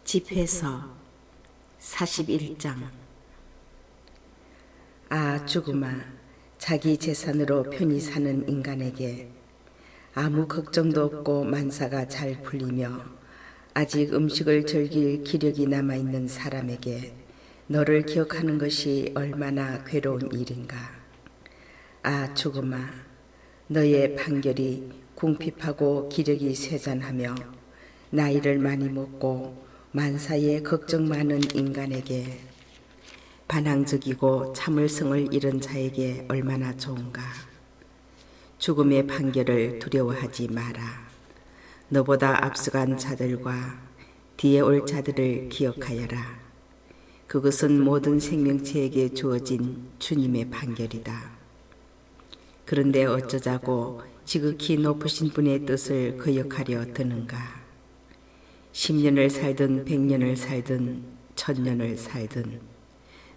집회서 41장. 아, 죽음아, 자기 재산으로 편히 사는 인간에게 아무 걱정도 없고 만사가 잘 풀리며 아직 음식을 즐길 기력이 남아있는 사람에게 너를 기억하는 것이 얼마나 괴로운 일인가. 아, 죽음아, 너의 판결이 궁핍하고 기력이 쇠잔하며 나이를 많이 먹고 만사에 걱정 많은 인간에게 반항적이고 참을성을 잃은 자에게 얼마나 좋은가. 죽음의 판결을 두려워하지 마라. 너보다 앞서간 자들과 뒤에 올 자들을 기억하여라. 그것은 모든 생명체에게 주어진 주님의 판결이다. 그런데 어쩌자고 지극히 높으신 분의 뜻을 거역하려 드는가. 10년을 살든 100년을 살든 1000년을 살든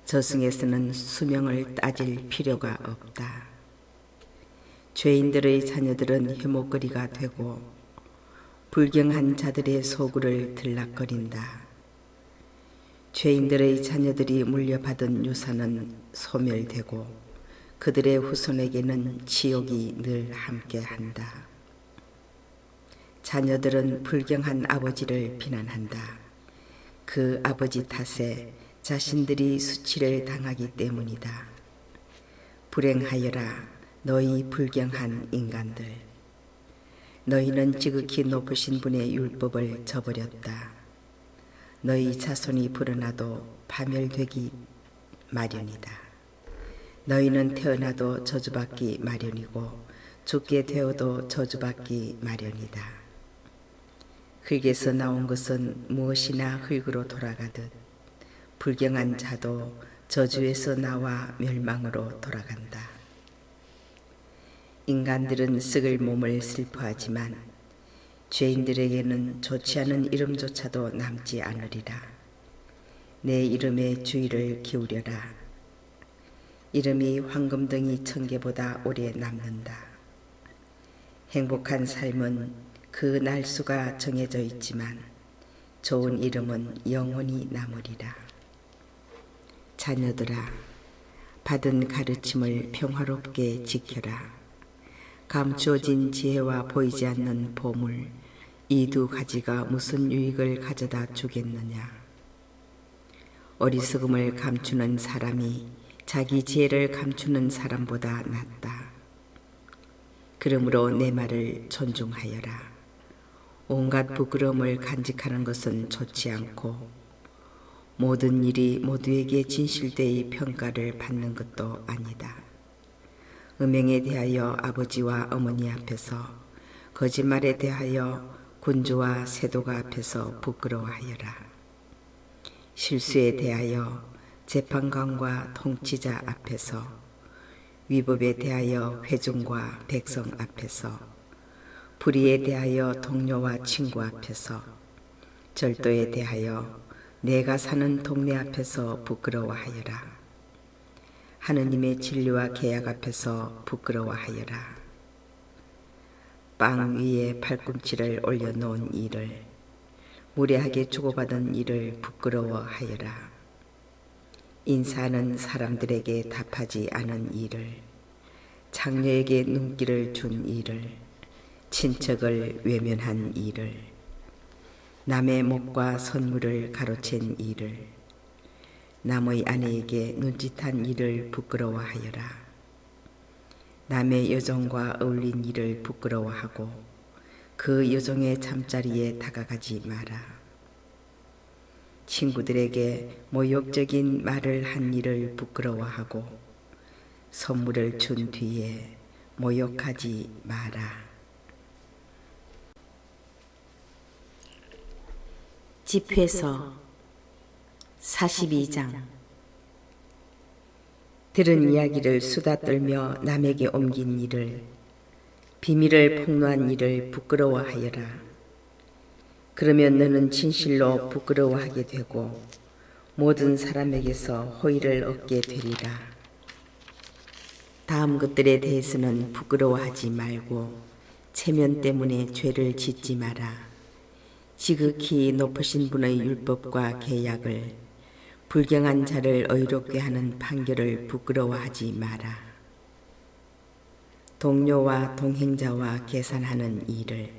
저승에서는 수명을 따질 필요가 없다. 죄인들의 자녀들은 해목거리가 되고 불경한 자들의 소굴을 들락거린다. 죄인들의 자녀들이 물려받은 유산은 소멸되고 그들의 후손에게는 지옥이 늘 함께한다. 자녀들은 불경한 아버지를 비난한다. 그 아버지 탓에 자신들이 수치를 당하기 때문이다. 불행하여라, 너희 불경한 인간들. 너희는 지극히 높으신 분의 율법을 저버렸다. 너희 자손이 불어나도 파멸되기 마련이다. 너희는 태어나도 저주받기 마련이고 죽게 되어도 저주받기 마련이다. 흙에서 나온 것은 무엇이나 흙으로 돌아가듯 불경한 자도 저주에서 나와 멸망으로 돌아간다. 인간들은 썩을 몸을 슬퍼하지만 죄인들에게는 좋지 않은 이름조차도 남지 않으리라. 내 이름에 주의를 기울여라. 이름이 황금덩이 1000개보다 오래 남는다. 행복한 삶은 그 날수가 정해져 있지만 좋은 이름은 영원히 남으리라. 자녀들아, 받은 가르침을 평화롭게 지켜라. 감추어진 지혜와 보이지 않는 보물, 이 두 가지가 무슨 유익을 가져다 주겠느냐. 어리석음을 감추는 사람이 자기 지혜를 감추는 사람보다 낫다. 그러므로 내 말을 존중하여라. 온갖 부끄러움을 간직하는 것은 좋지 않고 모든 일이 모두에게 진실되이 평가를 받는 것도 아니다. 음행에 대하여 아버지와 어머니 앞에서, 거짓말에 대하여 군주와 세도가 앞에서 부끄러워하여라. 실수에 대하여 재판관과 통치자 앞에서, 위법에 대하여 회중과 백성 앞에서, 불의에 대하여 동료와 친구 앞에서, 절도에 대하여 내가 사는 동네 앞에서 부끄러워하여라. 하느님의 진리와 계약 앞에서 부끄러워하여라. 빵 위에 팔꿈치를 올려놓은 일을, 무례하게 주고받은 일을 부끄러워하여라. 인사하는 사람들에게 답하지 않은 일을, 장녀에게 눈길을 준 일을, 친척을 외면한 일을, 남의 목과 선물을 가로챈 일을, 남의 아내에게 눈짓한 일을 부끄러워하여라. 남의 여종과 어울린 일을 부끄러워하고 그 여종의 잠자리에 다가가지 마라. 친구들에게 모욕적인 말을 한 일을 부끄러워하고 선물을 준 뒤에 모욕하지 마라. 집회서 42장. 들은 이야기를 수다 떨며 남에게 옮긴 일을, 비밀을 폭로한 일을 부끄러워하여라. 그러면 너는 진실로 부끄러워하게 되고 모든 사람에게서 호의를 얻게 되리라. 다음 것들에 대해서는 부끄러워하지 말고 체면 때문에 죄를 짓지 마라. 지극히 높으신 분의 율법과 계약을 불경한 자를 의롭게 하는 판결을 부끄러워하지 마라. 동료와 동행자와 계산하는 일을,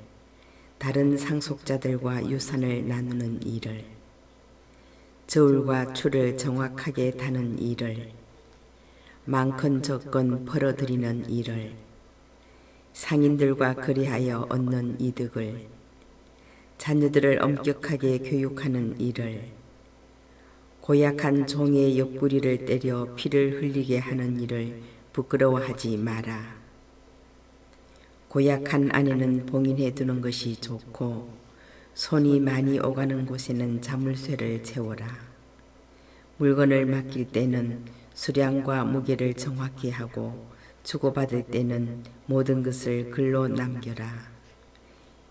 다른 상속자들과 유산을 나누는 일을, 저울과 추를 정확하게 다는 일을, 많건 적건 벌어들이는 일을, 상인들과 거래하여 얻는 이득을, 자녀들을 엄격하게 교육하는 일을, 고약한 종의 옆구리를 때려 피를 흘리게 하는 일을 부끄러워하지 마라. 고약한 아내는 봉인해 두는 것이 좋고 손이 많이 오가는 곳에는 자물쇠를 채워라. 물건을 맡길 때는 수량과 무게를 정확히 하고 주고받을 때는 모든 것을 글로 남겨라.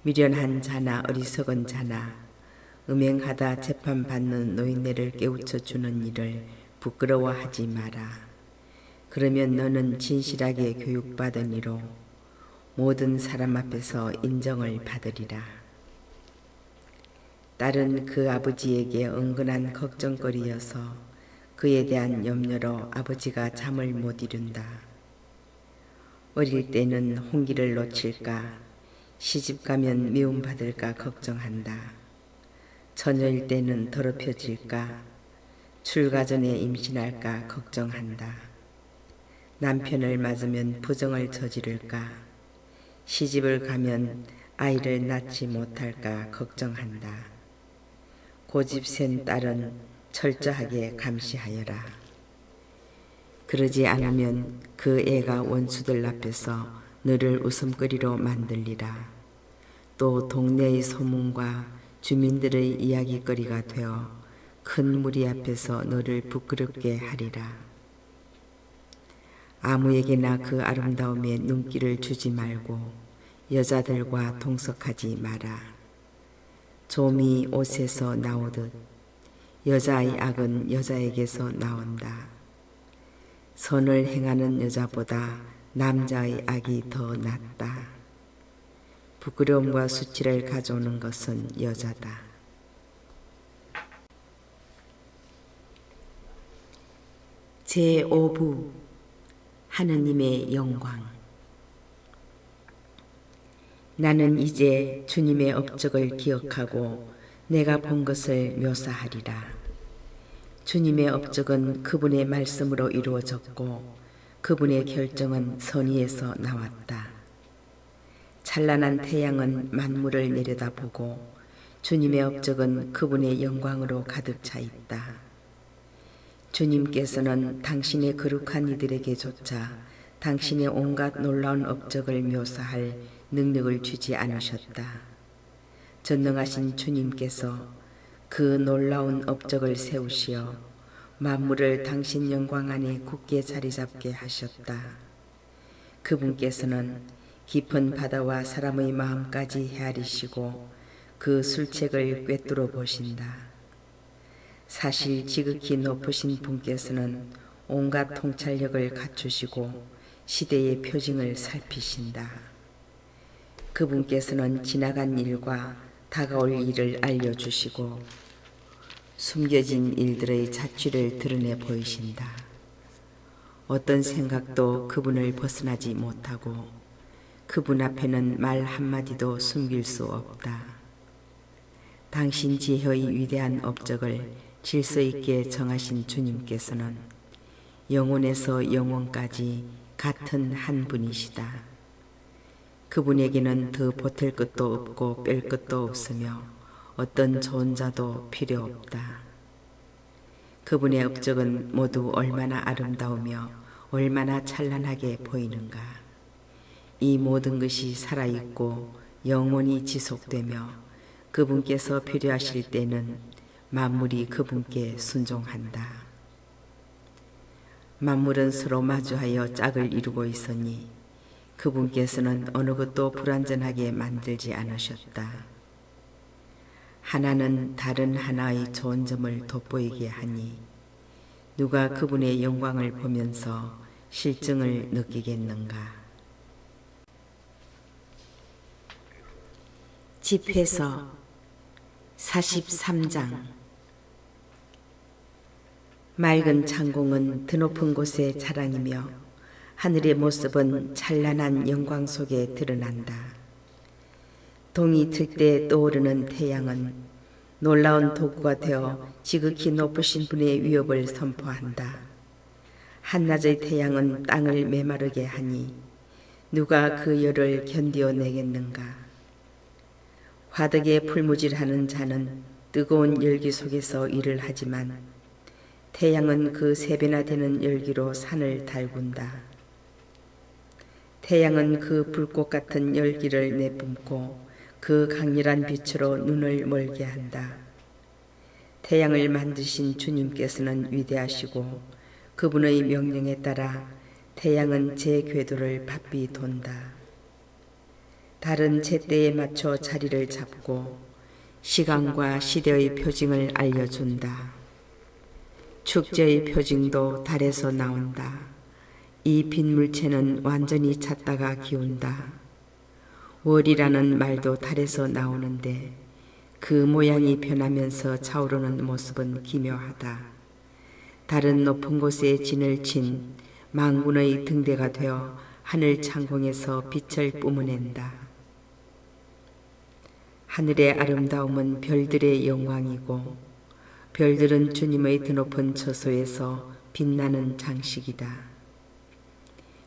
미련한 자나 어리석은 자나 음행하다 재판받는 노인네를 깨우쳐 주는 일을 부끄러워하지 마라. 그러면 너는 진실하게 교육받은 이로 모든 사람 앞에서 인정을 받으리라. 딸은 그 아버지에게 은근한 걱정거리여서 그에 대한 염려로 아버지가 잠을 못 이룬다. 어릴 때는 홍기를 놓칠까, 시집가면 미움받을까 걱정한다. 처녀일 때는 더럽혀질까, 출가 전에 임신할까 걱정한다. 남편을 맞으면 부정을 저지를까, 시집을 가면 아이를 낳지 못할까 걱정한다. 고집센 딸은 철저하게 감시하여라. 그러지 않으면 그 애가 원수들 앞에서 너를 웃음거리로 만들리라. 또 동네의 소문과 주민들의 이야기거리가 되어 큰 무리 앞에서 너를 부끄럽게 하리라. 아무에게나 그 아름다움에 눈길을 주지 말고 여자들과 동석하지 마라. 좀이 옷에서 나오듯 여자의 악은 여자에게서 나온다. 선을 행하는 여자보다 남자의 악이 더 낫다. 부끄러움과 수치를 가져오는 것은 여자다. 제5부 하느님의 영광. 나는 이제 주님의 업적을 기억하고 내가 본 것을 묘사하리라. 주님의 업적은 그분의 말씀으로 이루어졌고 그분의 결정은 선의에서 나왔다. 찬란한 태양은 만물을 내려다보고 주님의 업적은 그분의 영광으로 가득 차 있다. 주님께서는 당신의 거룩한 이들에게조차 당신의 온갖 놀라운 업적을 묘사할 능력을 주지 않으셨다. 전능하신 주님께서 그 놀라운 업적을 세우시어 만물을 당신 영광 안에 굳게 자리 잡게 하셨다. 그분께서는 깊은 바다와 사람의 마음까지 헤아리시고 그 술책을 꿰뚫어 보신다. 사실 지극히 높으신 분께서는 온갖 통찰력을 갖추시고 시대의 표징을 살피신다. 그분께서는 지나간 일과 다가올 일을 알려주시고 숨겨진 일들의 자취를 드러내 보이신다. 어떤 생각도 그분을 벗어나지 못하고 그분 앞에는 말 한마디도 숨길 수 없다. 당신 지혜의 위대한 업적을 질서 있게 정하신 주님께서는 영원에서 영원까지 같은 한 분이시다. 그분에게는 더 보탤 것도 없고 뺄 것도 없으며 어떤 좋은 자도 필요 없다. 그분의 업적은 모두 얼마나 아름다우며 얼마나 찬란하게 보이는가. 이 모든 것이 살아있고 영원히 지속되며 그분께서 필요하실 때는 만물이 그분께 순종한다. 만물은 서로 마주하여 짝을 이루고 있으니 그분께서는 어느 것도 불완전하게 만들지 않으셨다. 하나는 다른 하나의 좋은 점을 돋보이게 하니 누가 그분의 영광을 보면서 실증을 느끼겠는가. 집회서 43장. 맑은 창공은 드높은 곳의 자랑이며 하늘의 모습은 찬란한 영광 속에 드러난다. 동이 틀 때 떠오르는 태양은 놀라운 도구가 되어 지극히 높으신 분의 위협을 선포한다. 한낮의 태양은 땅을 메마르게 하니 누가 그 열을 견디어내겠는가. 화덕에 풀무질하는 자는 뜨거운 열기 속에서 일을 하지만 태양은 그 3배나 되는 열기로 산을 달군다. 태양은 그 불꽃 같은 열기를 내뿜고 그 강렬한 빛으로 눈을 멀게 한다. 태양을 만드신 주님께서는 위대하시고 그분의 명령에 따라 태양은 제 궤도를 바삐 돈다. 달은 제때에 맞춰 자리를 잡고 시간과 시대의 표징을 알려준다. 축제의 표징도 달에서 나온다. 이 빈물체는 완전히 찼다가 기운다. 월이라는 말도 달에서 나오는데 그 모양이 변하면서 차오르는 모습은 기묘하다. 달은 높은 곳에 진을 친 망군의 등대가 되어 하늘 창공에서 빛을 뿜어낸다. 하늘의 아름다움은 별들의 영광이고 별들은 주님의 드높은 처소에서 빛나는 장식이다.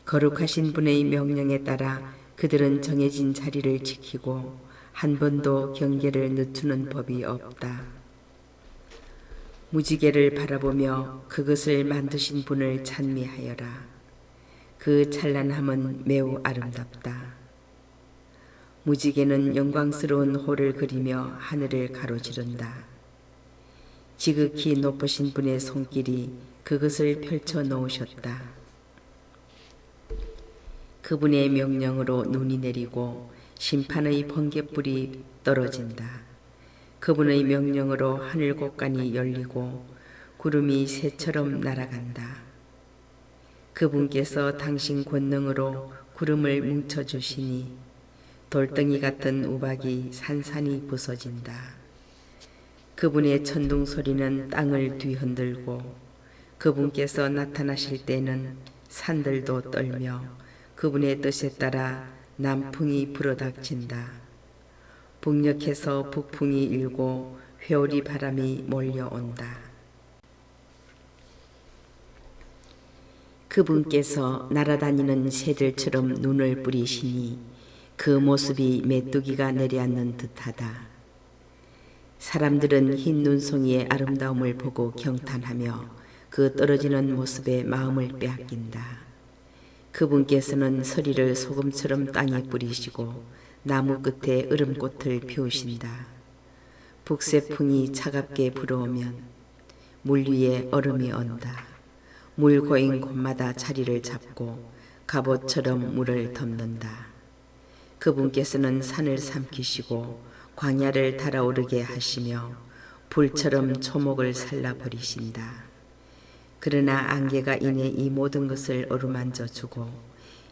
거룩하신 분의 명령에 따라 그들은 정해진 자리를 지키고 한 번도 경계를 늦추는 법이 없다. 무지개를 바라보며 그것을 만드신 분을 찬미하여라. 그 찬란함은 매우 아름답다. 무지개는 영광스러운 호를 그리며 하늘을 가로지른다. 지극히 높으신 분의 손길이 그것을 펼쳐 놓으셨다. 그분의 명령으로 눈이 내리고 심판의 번갯불이 떨어진다. 그분의 명령으로 하늘 곳간이 열리고 구름이 새처럼 날아간다. 그분께서 당신 권능으로 구름을 뭉쳐주시니 돌덩이 같은 우박이 산산이 부서진다. 그분의 천둥 소리는 땅을 뒤흔들고 그분께서 나타나실 때는 산들도 떨며 그분의 뜻에 따라 남풍이 불어닥친다. 북녘에서 북풍이 일고 회오리 바람이 몰려온다. 그분께서 날아다니는 새들처럼 눈을 뿌리시니 그 모습이 메뚜기가 내려앉는 듯하다. 사람들은 흰 눈송이의 아름다움을 보고 경탄하며 그 떨어지는 모습에 마음을 빼앗긴다. 그분께서는 서리를 소금처럼 땅에 뿌리시고 나무 끝에 으름꽃을 피우신다. 북새풍이 차갑게 불어오면 물 위에 얼음이 언다. 물 고인 곳마다 자리를 잡고 갑옷처럼 물을 덮는다. 그분께서는 산을 삼키시고 광야를 달아오르게 하시며 불처럼 초목을 살라버리신다. 그러나 안개가 인해 이 모든 것을 어루만져 주고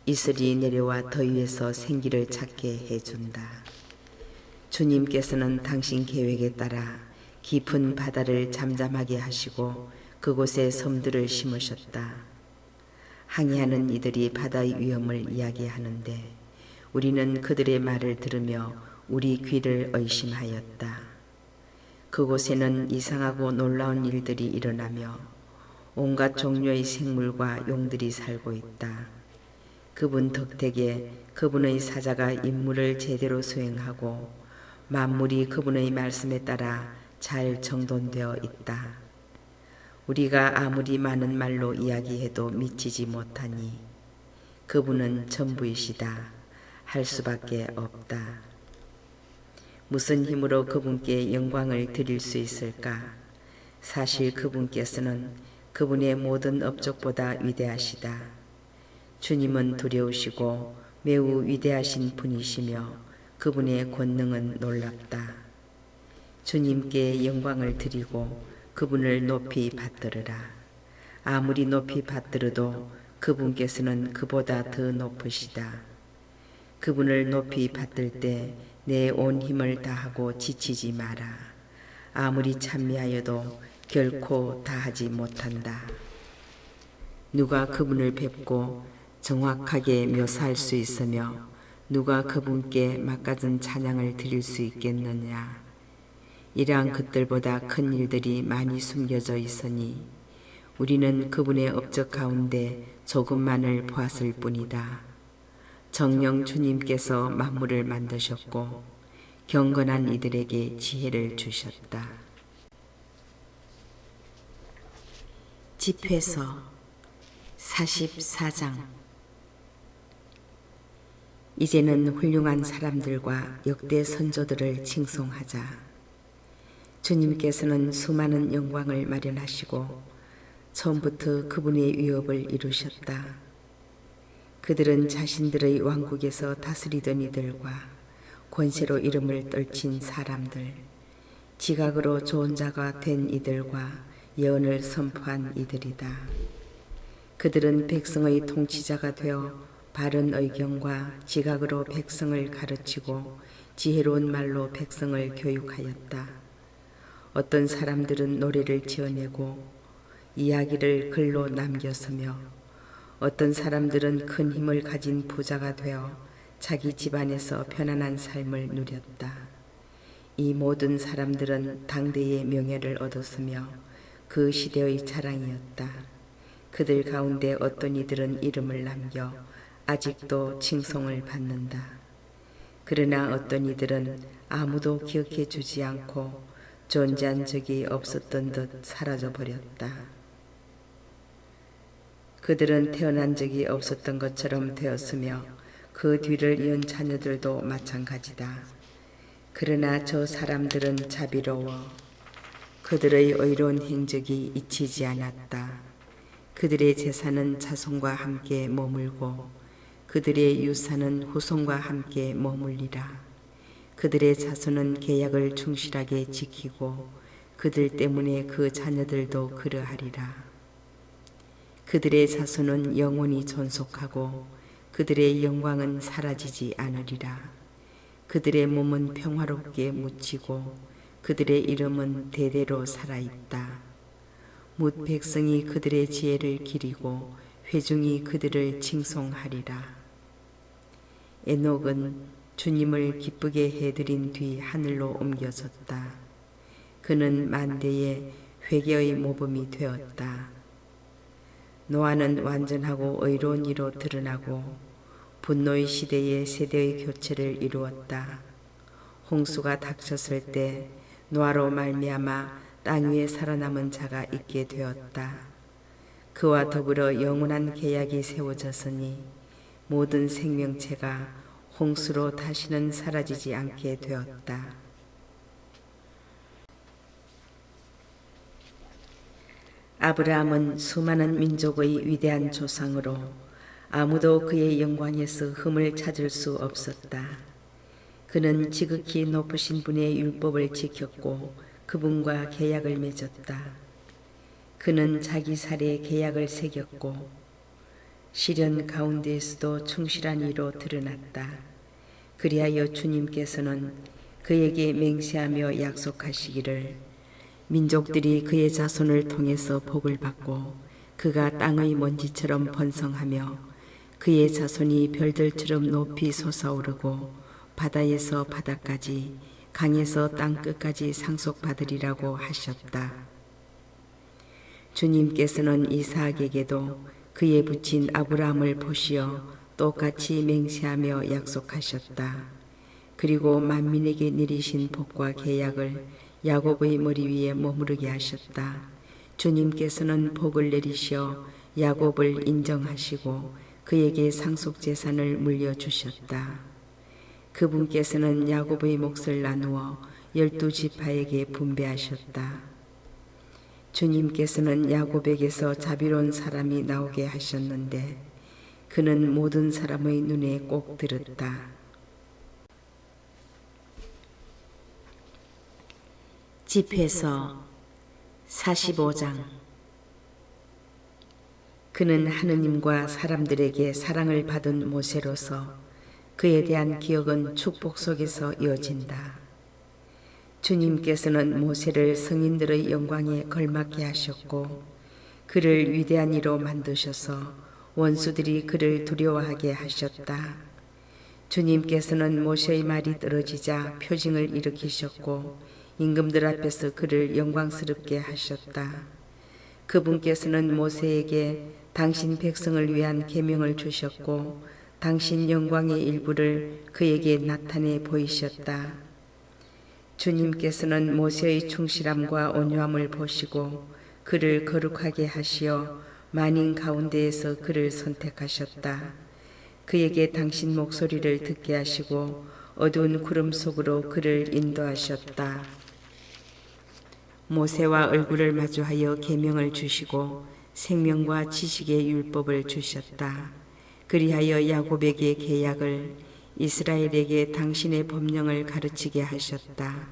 이슬이 내려와 더위에서 생기를 찾게 해준다. 주님께서는 당신 계획에 따라 깊은 바다를 잠잠하게 하시고 그곳에 섬들을 심으셨다. 항해하는 이들이 바다의 위험을 이야기하는데 우리는 그들의 말을 들으며 우리 귀를 의심하였다. 그곳에는 이상하고 놀라운 일들이 일어나며 온갖 종류의 생물과 용들이 살고 있다. 그분 덕택에 그분의 사자가 임무를 제대로 수행하고 만물이 그분의 말씀에 따라 잘 정돈되어 있다. 우리가 아무리 많은 말로 이야기해도 미치지 못하니 그분은 전부이시다. 할 수밖에 없다. 무슨 힘으로 그분께 영광을 드릴 수 있을까? 사실 그분께서는 그분의 모든 업적보다 위대하시다. 주님은 두려우시고 매우 위대하신 분이시며 그분의 권능은 놀랍다. 주님께 영광을 드리고 그분을 높이 받들으라. 아무리 높이 받들어도 그분께서는 그보다 더 높으시다. 그분을 높이 받들 때 내 온 힘을 다하고 지치지 마라. 아무리 찬미하여도 결코 다하지 못한다. 누가 그분을 뵙고 정확하게 묘사할 수 있으며 누가 그분께 막가진 찬양을 드릴 수 있겠느냐. 이러한 것들보다 큰 일들이 많이 숨겨져 있으니 우리는 그분의 업적 가운데 조금만을 보았을 뿐이다. 정녕 주님께서 만물을 만드셨고 경건한 이들에게 지혜를 주셨다. 집회서 44장. 이제는 훌륭한 사람들과 역대 선조들을 칭송하자. 주님께서는 수많은 영광을 마련하시고 처음부터 그분의 위업을 이루셨다. 그들은 자신들의 왕국에서 다스리던 이들과 권세로 이름을 떨친 사람들, 지각으로 좋은 자가 된 이들과 예언을 선포한 이들이다. 그들은 백성의 통치자가 되어 바른 의견과 지각으로 백성을 가르치고 지혜로운 말로 백성을 교육하였다. 어떤 사람들은 노래를 지어내고 이야기를 글로 남겼으며 어떤 사람들은 큰 힘을 가진 부자가 되어 자기 집안에서 편안한 삶을 누렸다. 이 모든 사람들은 당대의 명예를 얻었으며 그 시대의 자랑이었다. 그들 가운데 어떤 이들은 이름을 남겨 아직도 칭송을 받는다. 그러나 어떤 이들은 아무도 기억해 주지 않고 존재한 적이 없었던 듯 사라져 버렸다. 그들은 태어난 적이 없었던 것처럼 되었으며 그 뒤를 이은 자녀들도 마찬가지다. 그러나 저 사람들은 자비로워 그들의 의로운 행적이 잊히지 않았다. 그들의 재산은 자손과 함께 머물고 그들의 유산은 후손과 함께 머물리라. 그들의 자손은 계약을 충실하게 지키고 그들 때문에 그 자녀들도 그러하리라. 그들의 자손은 영원히 존속하고 그들의 영광은 사라지지 않으리라. 그들의 몸은 평화롭게 묻히고 그들의 이름은 대대로 살아있다. 뭇 백성이 그들의 지혜를 기리고 회중이 그들을 칭송하리라. 에녹은 주님을 기쁘게 해드린 뒤 하늘로 옮겨졌다. 그는 만대의 회개의 모범이 되었다. 노아는 완전하고 의로운 이로 드러나고 분노의 시대에 세대의 교체를 이루었다. 홍수가 닥쳤을 때 노아로 말미암아 땅 위에 살아남은 자가 있게 되었다. 그와 더불어 영원한 계약이 세워졌으니 모든 생명체가 홍수로 다시는 사라지지 않게 되었다. 아브라함은 수많은 민족의 위대한 조상으로 아무도 그의 영광에서 흠을 찾을 수 없었다. 그는 지극히 높으신 분의 율법을 지켰고 그분과 계약을 맺었다. 그는 자기 살에 계약을 새겼고 시련 가운데에서도 충실한 이로 드러났다. 그리하여 주님께서는 그에게 맹세하며 약속하시기를 민족들이 그의 자손을 통해서 복을 받고 그가 땅의 먼지처럼 번성하며 그의 자손이 별들처럼 높이 솟아오르고 바다에서 바다까지 강에서 땅 끝까지 상속받으리라고 하셨다. 주님께서는 이삭에게도 그의 부친 아브라함을 보시어 똑같이 맹세하며 약속하셨다. 그리고 만민에게 내리신 복과 계약을 야곱의 머리 위에 머무르게 하셨다. 주님께서는 복을 내리시어 야곱을 인정하시고 그에게 상속재산을 물려주셨다. 그분께서는 야곱의 몫을 나누어 12지파에게 분배하셨다. 주님께서는 야곱에게서 자비로운 사람이 나오게 하셨는데 그는 모든 사람의 눈에 꼭 들었다. 집회서 45장. 그는 하느님과 사람들에게 사랑을 받은 모세로서 그에 대한 기억은 축복 속에서 이어진다. 주님께서는 모세를 성인들의 영광에 걸맞게 하셨고 그를 위대한 이로 만드셔서 원수들이 그를 두려워하게 하셨다. 주님께서는 모세의 말이 떨어지자 표징을 일으키셨고 임금들 앞에서 그를 영광스럽게 하셨다. 그분께서는 모세에게 당신 백성을 위한 계명을 주셨고 당신 영광의 일부를 그에게 나타내 보이셨다. 주님께서는 모세의 충실함과 온유함을 보시고 그를 거룩하게 하시어 만인 가운데에서 그를 선택하셨다. 그에게 당신 목소리를 듣게 하시고 어두운 구름 속으로 그를 인도하셨다. 모세와 얼굴을 마주하여 계명을 주시고 생명과 지식의 율법을 주셨다. 그리하여 야곱에게 계약을, 이스라엘에게 당신의 법령을 가르치게 하셨다.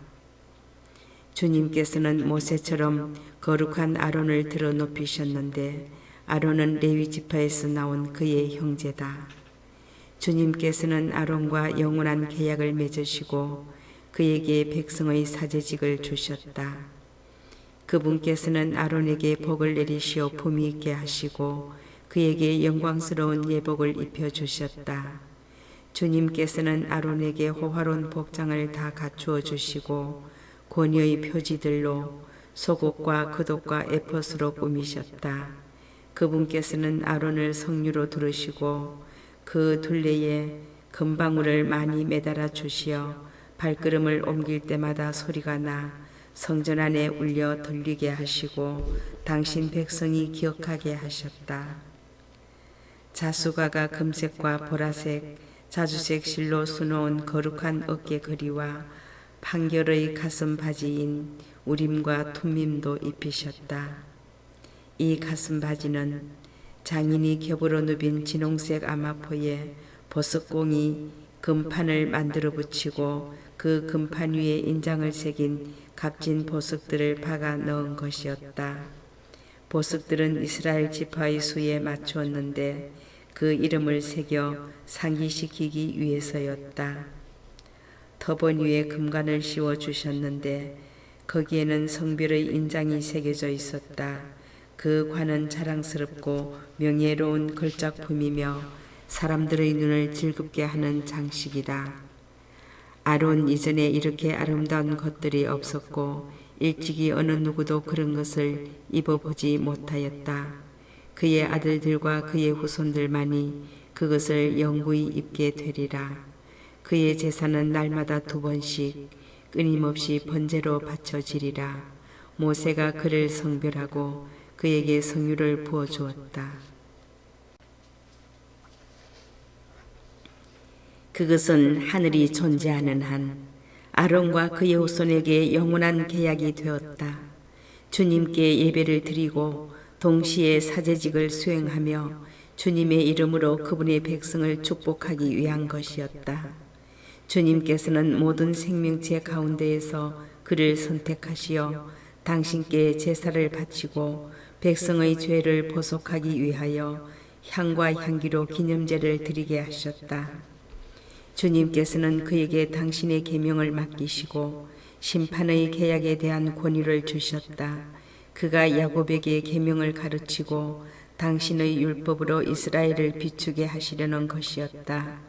주님께서는 모세처럼 거룩한 아론을 들어 높이셨는데 아론은 레위 지파에서 나온 그의 형제다. 주님께서는 아론과 영원한 계약을 맺으시고 그에게 백성의 사제직을 주셨다. 그분께서는 아론에게 복을 내리시어 품위 있게 하시고 그에게 영광스러운 예복을 입혀주셨다. 주님께서는 아론에게 호화로운 복장을 다 갖추어 주시고 권위의 표지들로 속옷과 겉옷과 에봇으로 꾸미셨다. 그분께서는 아론을 성류로 두르시고 그 둘레에 금방울을 많이 매달아 주시어 발걸음을 옮길 때마다 소리가 나 성전 안에 울려 들리게 하시고 당신 백성이 기억하게 하셨다. 자수가가 금색과 보라색, 자주색 실로 수놓은 거룩한 어깨거리와 판결의 가슴 바지인 우림과 툼밈도 입히셨다. 이 가슴 바지는 장인이 겹으로 누빈 진홍색 아마포에 보석공이 금판을 만들어 붙이고 그 금판 위에 인장을 새긴 값진 보석들을 박아 넣은 것이었다. 보석들은 이스라엘 지파의 수에 맞추었는데 그 이름을 새겨 상기시키기 위해서였다. 터번 위에 금관을 씌워 주셨는데 거기에는 성별의 인장이 새겨져 있었다. 그 관은 자랑스럽고 명예로운 걸작품이며 사람들의 눈을 즐겁게 하는 장식이다. 아론 이전에 이렇게 아름다운 것들이 없었고 일찍이 어느 누구도 그런 것을 입어보지 못하였다. 그의 아들들과 그의 후손들만이 그것을 영구히 입게 되리라. 그의 제사는 날마다 2번씩 끊임없이 번제로 바쳐지리라. 모세가 그를 성별하고 그에게 성유를 부어주었다. 그것은 하늘이 존재하는 한 아론과 그의 후손에게 영원한 계약이 되었다. 주님께 예배를 드리고 동시에 사제직을 수행하며 주님의 이름으로 그분의 백성을 축복하기 위한 것이었다. 주님께서는 모든 생명체 가운데에서 그를 선택하시어 당신께 제사를 바치고 백성의 죄를 보속하기 위하여 향과 향기로 기념제를 드리게 하셨다. 주님께서는 그에게 당신의 계명을 맡기시고 심판의 계약에 대한 권위를 주셨다. 그가 야곱에게 계명을 가르치고 당신의 율법으로 이스라엘을 비추게 하시려는 것이었다.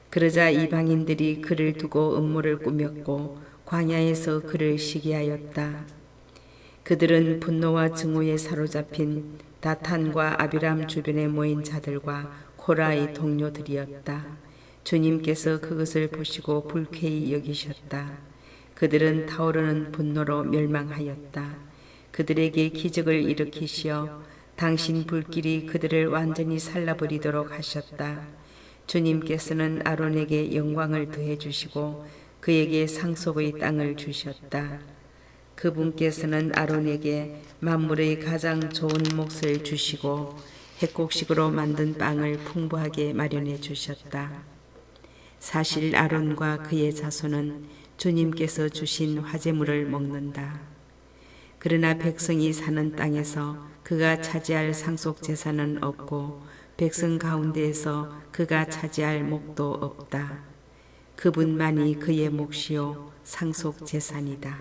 그러자 이방인들이 그를 두고 음모를 꾸몄고 광야에서 그를 시기하였다. 그들은 분노와 증오에 사로잡힌 다탄과 아비람 주변에 모인 자들과 코라의 동료들이었다. 주님께서 그것을 보시고 불쾌히 여기셨다. 그들은 타오르는 분노로 멸망하였다. 그들에게 기적을 일으키시어 당신 불길이 그들을 완전히 살라버리도록 하셨다. 주님께서는 아론에게 영광을 더해 주시고 그에게 상속의 땅을 주셨다. 그분께서는 아론에게 만물의 가장 좋은 몫을 주시고 핵곡식으로 만든 빵을 풍부하게 마련해 주셨다. 사실 아론과 그의 자손은 주님께서 주신 화제물을 먹는다. 그러나 백성이 사는 땅에서 그가 차지할 상속 재산은 없고 백성 가운데에서 그가 차지할 목도 없다. 그분만이 그의 몫이요 상속 재산이다.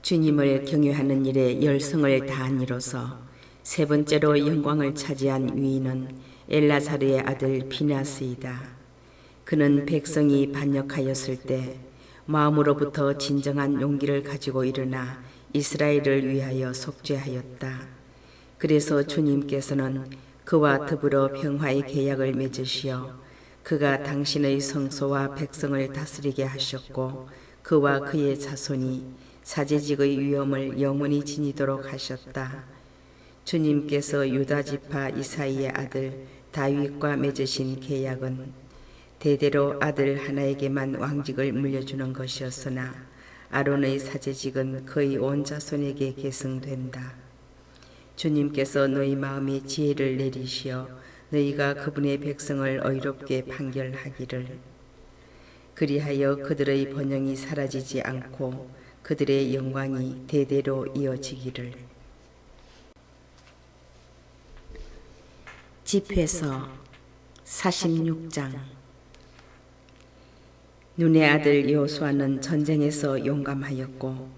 주님을 경외하는 일에 열성을 다한 이로서 세 번째로 영광을 차지한 위인은 엘라사르의 아들 비나스이다. 그는 백성이 반역하였을 때 마음으로부터 진정한 용기를 가지고 일어나 이스라엘을 위하여 속죄하였다. 그래서 주님께서는 그와 더불어 평화의 계약을 맺으시어 그가 당신의 성소와 백성을 다스리게 하셨고 그와 그의 자손이 사제직의 위엄을 영원히 지니도록 하셨다. 주님께서 유다 지파 이사이의 아들 다윗과 맺으신 계약은 대대로 아들 하나에게만 왕직을 물려주는 것이었으나 아론의 사제직은 거의 온 자손에게 계승된다. 주님께서 너희 마음에 지혜를 내리시어 너희가 그분의 백성을 의롭게 판결하기를, 그리하여 그들의 번영이 사라지지 않고 그들의 영광이 대대로 이어지기를. 집회서 46장. 눈의 아들 여호수아는 전쟁에서 용감하였고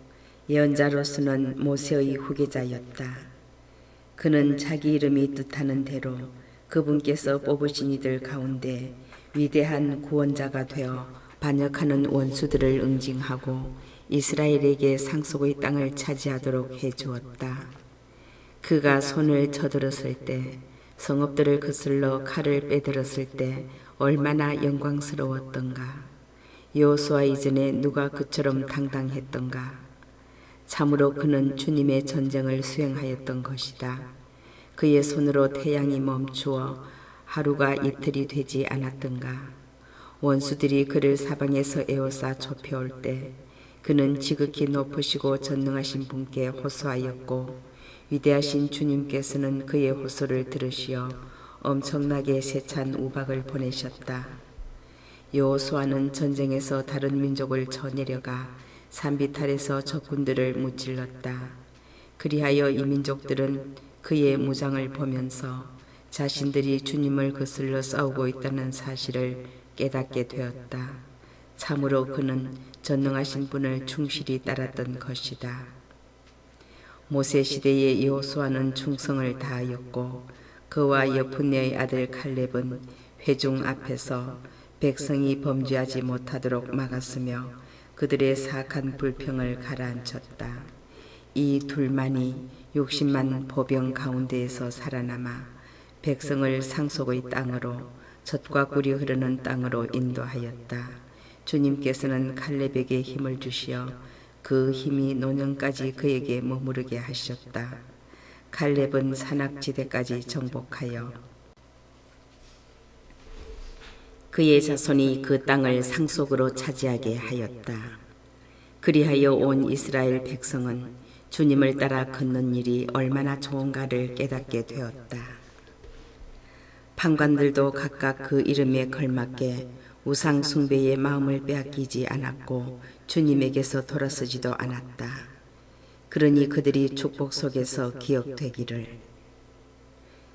예언자로서는 모세의 후계자였다. 그는 자기 이름이 뜻하는 대로 그분께서 뽑으신 이들 가운데 위대한 구원자가 되어 반역하는 원수들을 응징하고 이스라엘에게 상속의 땅을 차지하도록 해주었다. 그가 손을 쳐들었을 때, 성읍들을 거슬러 칼을 빼들었을 때 얼마나 영광스러웠던가. 여호수아 이전에 누가 그처럼 당당했던가. 참으로 그는 주님의 전쟁을 수행하였던 것이다. 그의 손으로 태양이 멈추어 하루가 이틀이 되지 않았던가. 원수들이 그를 사방에서 에워싸 좁혀올 때 그는 지극히 높으시고 전능하신 분께 호소하였고 위대하신 주님께서는 그의 호소를 들으시어 엄청나게 세찬 우박을 보내셨다. 여호수아는 전쟁에서 다른 민족을 쳐내려가 산비탈에서 적군들을 무찔렀다. 그리하여 이 민족들은 그의 무장을 보면서 자신들이 주님을 거슬러 싸우고 있다는 사실을 깨닫게 되었다. 참으로 그는 전능하신 분을 충실히 따랐던 것이다. 모세 시대의 여호수아는 충성을 다하였고 그와 여푼네의 아들 칼렙은 회중 앞에서 백성이 범죄하지 못하도록 막았으며 그들의 사악한 불평을 가라앉혔다. 이 둘만이 60만 보병 가운데에서 살아남아 백성을 상속의 땅으로 젖과 꿀이 흐르는 땅으로 인도하였다. 주님께서는 칼렙에게 힘을 주시어 그 힘이 노년까지 그에게 머무르게 하셨다. 칼렙은 산악지대까지 정복하여 그의 자손이 그 땅을 상속으로 차지하게 하였다. 그리하여 온 이스라엘 백성은 주님을 따라 걷는 일이 얼마나 좋은가를 깨닫게 되었다. 판관들도 각각 그 이름에 걸맞게 우상 숭배의 마음을 빼앗기지 않았고 주님에게서 돌아서지도 않았다. 그러니 그들이 축복 속에서 기억되기를.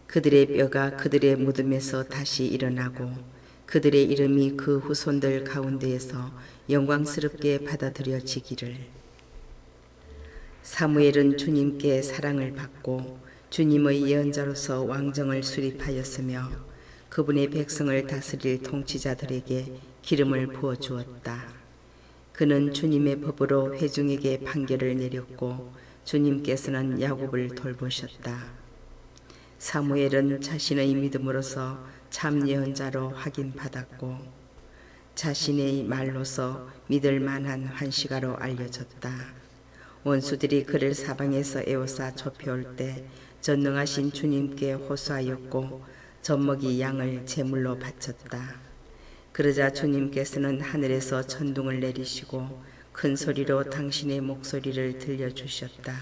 그들의 뼈가 그들의 무덤에서 다시 일어나고 그들의 이름이 그 후손들 가운데에서 영광스럽게 받아들여지기를. 사무엘은 주님께 사랑을 받고 주님의 예언자로서 왕정을 수립하였으며 그분의 백성을 다스릴 통치자들에게 기름을 부어주었다. 그는 주님의 법으로 회중에게 판결을 내렸고 주님께서는 야곱을 돌보셨다. 사무엘은 자신의 믿음으로서 참 예언자로 확인받았고 자신의 말로서 믿을 만한 환시가로 알려졌다. 원수들이 그를 사방에서 에워싸 좁혀올 때 전능하신 주님께 호소하였고 젖먹이 양을 제물로 바쳤다. 그러자 주님께서는 하늘에서 천둥을 내리시고 큰 소리로 당신의 목소리를 들려주셨다.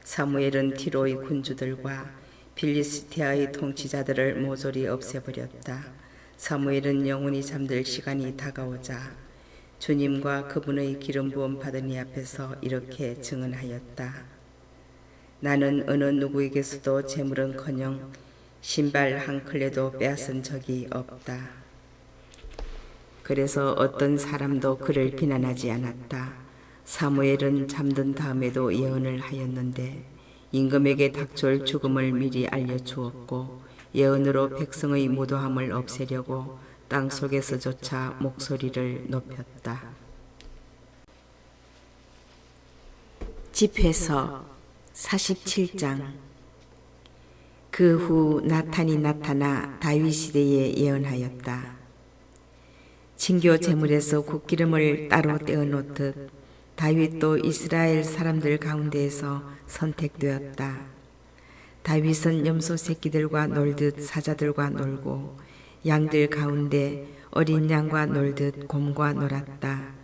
사무엘은 티로의 군주들과 빌리스티아의 통치자들을 모조리 없애버렸다. 사무엘은 영원히 잠들 시간이 다가오자 주님과 그분의 기름 부음 받은 이 앞에서 이렇게 증언하였다. 나는 어느 누구에게서도 재물은커녕 신발 한 켤레도 빼앗은 적이 없다. 그래서 어떤 사람도 그를 비난하지 않았다. 사무엘은 잠든 다음에도 예언을 하였는데 임금에게 닥쳐올 죽음을 미리 알려주었고 예언으로 백성의 무도함을 없애려고 땅 속에서조차 목소리를 높였다. 집회서 47장. 그 후 나탄이 나타나 다윗 시대에 예언하였다. 친교 제물에서 굿기름을 따로 떼어놓듯 다윗도 이스라엘 사람들 가운데에서 선택되었다. 다윗은 염소 새끼들과 놀듯 사자들과 놀고 양들 가운데 어린 양과 놀듯 곰과 놀았다.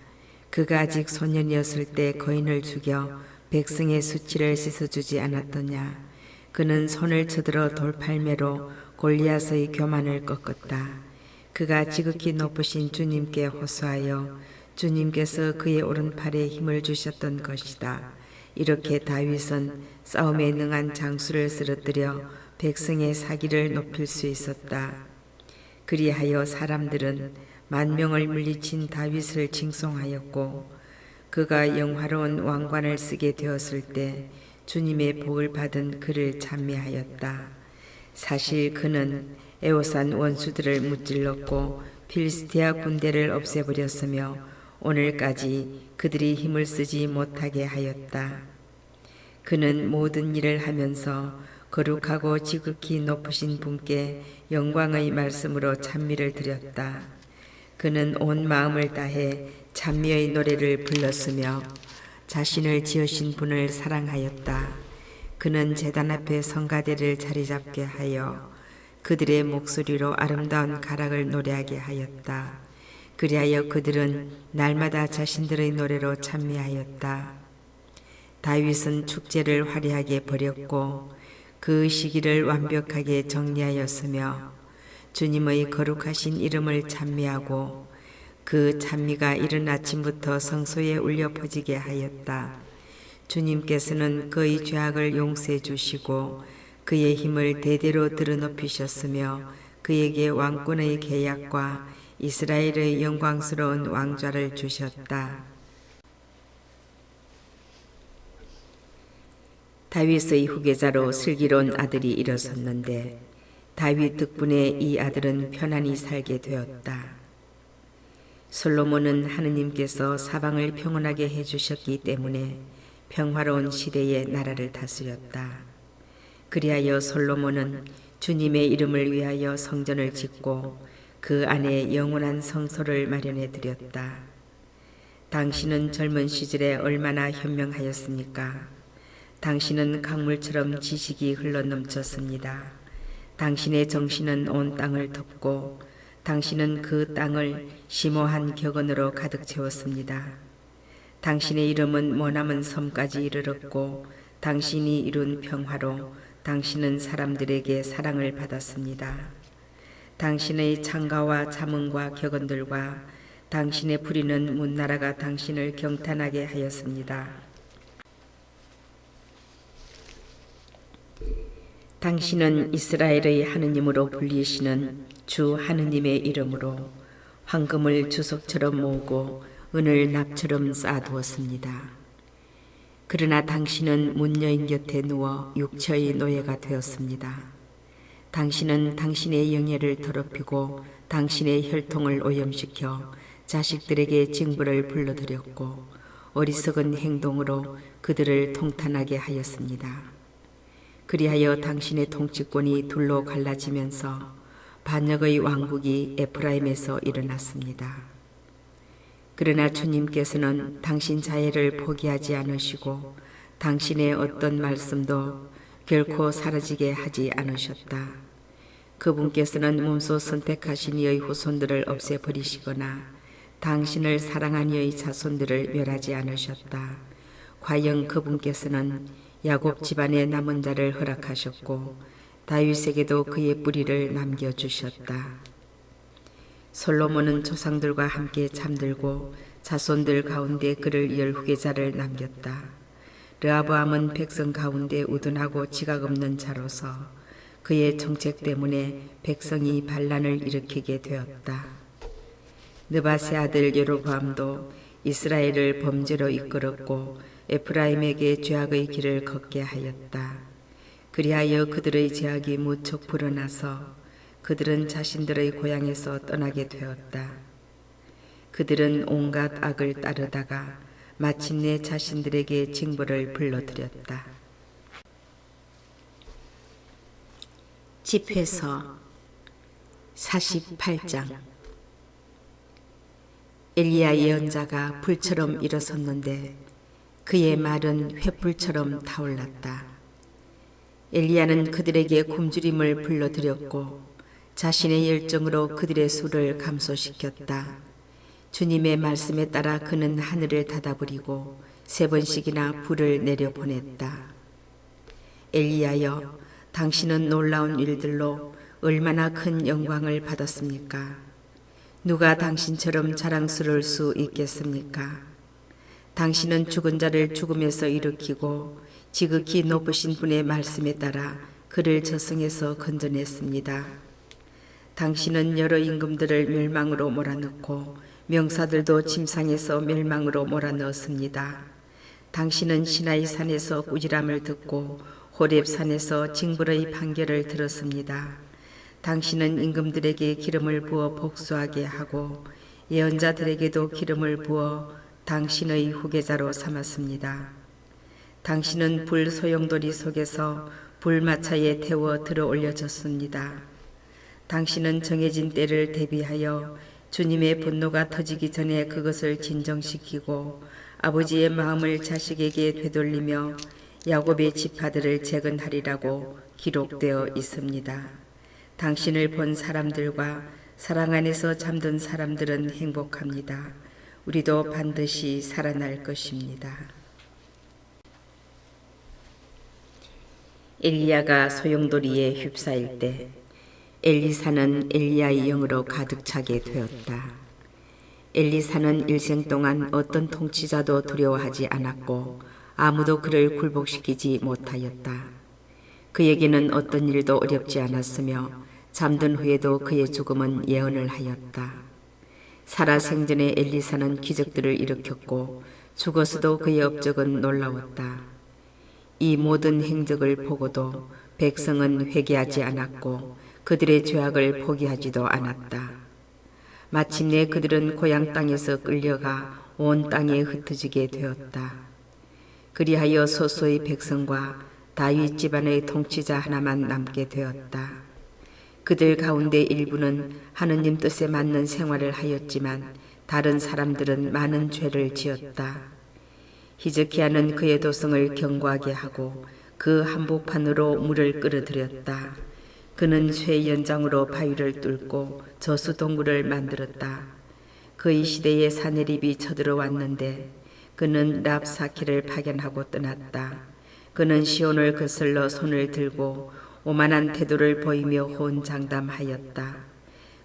그가 아직 소년이었을 때 거인을 죽여 백성의 수치를 씻어주지 않았더냐. 그는 손을 쳐들어 돌팔매로 골리앗의 교만을 꺾었다. 그가 지극히 높으신 주님께 호소하여 주님께서 그의 오른팔에 힘을 주셨던 것이다. 이렇게 다윗은 싸움에 능한 장수를 쓰러뜨려 백성의 사기를 높일 수 있었다. 그리하여 사람들은 만명을 물리친 다윗을 칭송하였고 그가 영화로운 왕관을 쓰게 되었을 때 주님의 복을 받은 그를 찬미하였다. 사실 그는 에워싼 원수들을 무찔렀고 필스티아 군대를 없애버렸으며 오늘까지 그들이 힘을 쓰지 못하게 하였다. 그는 모든 일을 하면서 거룩하고 지극히 높으신 분께 영광의 말씀으로 찬미를 드렸다. 그는 온 마음을 다해 찬미의 노래를 불렀으며 자신을 지으신 분을 사랑하였다. 그는 제단 앞에 성가대를 자리잡게 하여 그들의 목소리로 아름다운 가락을 노래하게 하였다. 그리하여 그들은 날마다 자신들의 노래로 찬미하였다. 다윗은 축제를 화려하게 벌였고 그 시기를 완벽하게 정리하였으며 주님의 거룩하신 이름을 찬미하고 그 찬미가 이른 아침부터 성소에 울려 퍼지게 하였다. 주님께서는 그의 죄악을 용서해 주시고 그의 힘을 대대로 드러높이셨으며 그에게 왕권의 계약과 이스라엘의 영광스러운 왕좌를 주셨다. 다윗의 후계자로 슬기로운 아들이 일어섰는데 다윗 덕분에 이 아들은 편안히 살게 되었다. 솔로몬은 하느님께서 사방을 평온하게 해주셨기 때문에 평화로운 시대에 나라를 다스렸다. 그리하여 솔로몬은 주님의 이름을 위하여 성전을 짓고 그 안에 영원한 성소를 마련해 드렸다. 당신은 젊은 시절에 얼마나 현명하였습니까? 당신은 강물처럼 지식이 흘러넘쳤습니다. 당신의 정신은 온 땅을 덮고 당신은 그 땅을 심오한 격언으로 가득 채웠습니다. 당신의 이름은 머나먼 섬까지 이르렀고 당신이 이룬 평화로 당신은 사람들에게 사랑을 받았습니다. 당신의 창가와 자문과 격언들과 당신의 부리는 문나라가 당신을 경탄하게 하였습니다. 당신은 이스라엘의 하느님으로 불리시는 주 하느님의 이름으로 황금을 주석처럼 모으고 은을 납처럼 쌓아두었습니다. 그러나 당신은 문여인 곁에 누워 육체의 노예가 되었습니다. 당신은 당신의 영예를 더럽히고 당신의 혈통을 오염시켜 자식들에게 징벌을 불러들였고 어리석은 행동으로 그들을 통탄하게 하였습니다. 그리하여 당신의 통치권이 둘로 갈라지면서 반역의 왕국이 에프라임에서 일어났습니다. 그러나 주님께서는 당신 자애를 포기하지 않으시고 당신의 어떤 말씀도 결코 사라지게 하지 않으셨다. 그분께서는 몸소 선택하신 이의 후손들을 없애버리시거나 당신을 사랑한 이의 자손들을 멸하지 않으셨다. 과연 그분께서는 야곱 집안의 남은 자를 허락하셨고 다윗에게도 그의 뿌리를 남겨주셨다. 솔로몬은 조상들과 함께 잠들고 자손들 가운데 그를 이을 후계자를 남겼다. 르하보암은 백성 가운데 우둔하고 지각 없는 자로서 그의 정책 때문에 백성이 반란을 일으키게 되었다. 느밧의 아들 여로보암도 이스라엘을 범죄로 이끌었고 에프라임에게 죄악의 길을 걷게 하였다. 그리하여 그들의 죄악이 무척 불어나서 그들은 자신들의 고향에서 떠나게 되었다. 그들은 온갖 악을 따르다가 마침내 자신들에게 징벌을 불러들였다. 집회서 48장. 엘리야 예언자가 불처럼 일어섰는데 그의 말은 횃불처럼 타올랐다. 엘리야는 그들에게 굶주림을 불러들였고 자신의 열정으로 그들의 수를 감소시켰다. 주님의 말씀에 따라 그는 하늘을 닫아버리고 3번씩이나 불을 내려보냈다. 엘리야여, 당신은 놀라운 일들로 얼마나 큰 영광을 받았습니까? 누가 당신처럼 자랑스러울 수 있겠습니까? 당신은 죽은 자를 죽음에서 일으키고 지극히 높으신 분의 말씀에 따라 그를 저승에서 건져냈습니다. 당신은 여러 임금들을 멸망으로 몰아넣고 명사들도 침상에서 멸망으로 몰아넣었습니다. 당신은 시나이 산에서 꾸지람을 듣고 호렙 산에서 징벌의 판결을 들었습니다. 당신은 임금들에게 기름을 부어 복수하게 하고 예언자들에게도 기름을 부어 당신의 후계자로 삼았습니다. 당신은 불 소용돌이 속에서 불마차에 태워 들어 올려졌습니다. 당신은 정해진 때를 대비하여 주님의 분노가 터지기 전에 그것을 진정시키고 아버지의 마음을 자식에게 되돌리며 야곱의 지파들을 재건하리라고 기록되어 있습니다. 당신을 본 사람들과 사랑 안에서 잠든 사람들은 행복합니다. 우리도 반드시 살아날 것입니다. 엘리야가 소용돌이에 휩싸일 때 엘리사는 엘리야의 영으로 가득 차게 되었다. 엘리사는 일생 동안 어떤 통치자도 두려워하지 않았고 아무도 그를 굴복시키지 못하였다. 그에게는 어떤 일도 어렵지 않았으며 잠든 후에도 그의 죽음은 예언을 하였다. 살아 생전에 엘리사는 기적들을 일으켰고 죽어서도 그의 업적은 놀라웠다. 이 모든 행적을 보고도 백성은 회개하지 않았고 그들의 죄악을 포기하지도 않았다. 마침내 그들은 고향 땅에서 끌려가 온 땅에 흩어지게 되었다. 그리하여 소수의 백성과 다윗 집안의 통치자 하나만 남게 되었다. 그들 가운데 일부는 하느님 뜻에 맞는 생활을 하였지만 다른 사람들은 많은 죄를 지었다. 히즈키야는 그의 도성을 견고하게 하고 그 한복판으로 물을 끌어들였다. 그는 쇠 연장으로 바위를 뚫고 저수 동굴을 만들었다. 그의 시대에 사내립이 쳐들어왔는데 그는 랍사키를 파견하고 떠났다. 그는 시온을 거슬러 손을 들고 오만한 태도를 보이며 호언장담하였다.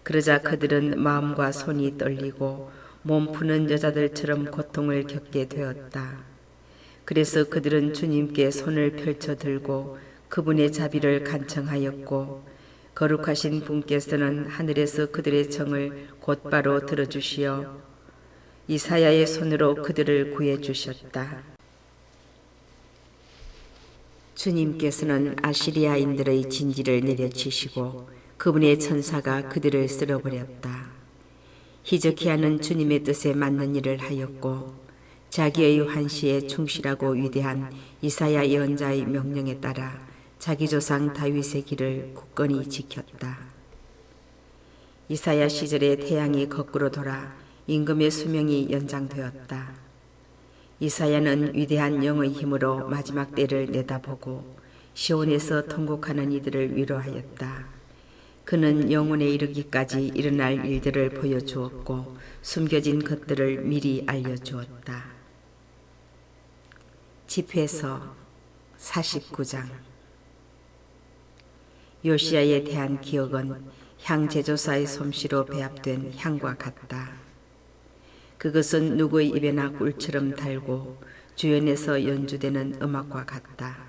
그러자 그들은 마음과 손이 떨리고 몸 푸는 여자들처럼 고통을 겪게 되었다. 그래서 그들은 주님께 손을 펼쳐 들고 그분의 자비를 간청하였고 거룩하신 분께서는 하늘에서 그들의 정을 곧바로 들어주시어 이사야의 손으로 그들을 구해주셨다. 주님께서는 아시리아인들의 진지를 내려치시고 그분의 천사가 그들을 쓸어버렸다. 히즈키야는 주님의 뜻에 맞는 일을 하였고 자기의 환시에 충실하고 위대한 이사야 예언자의 명령에 따라 자기 조상 다윗의 길을 굳건히 지켰다. 이사야 시절에 태양이 거꾸로 돌아 임금의 수명이 연장되었다. 이사야는 위대한 영의 힘으로 마지막 때를 내다보고 시온에서 통곡하는 이들을 위로하였다. 그는 영혼에 이르기까지 일어날 일들을 보여주었고 숨겨진 것들을 미리 알려주었다. 집회서 49장. 요시야에 대한 기억은 향 제조사의 솜씨로 배합된 향과 같다. 그것은 누구의 입에나 꿀처럼 달고 주연에서 연주되는 음악과 같다.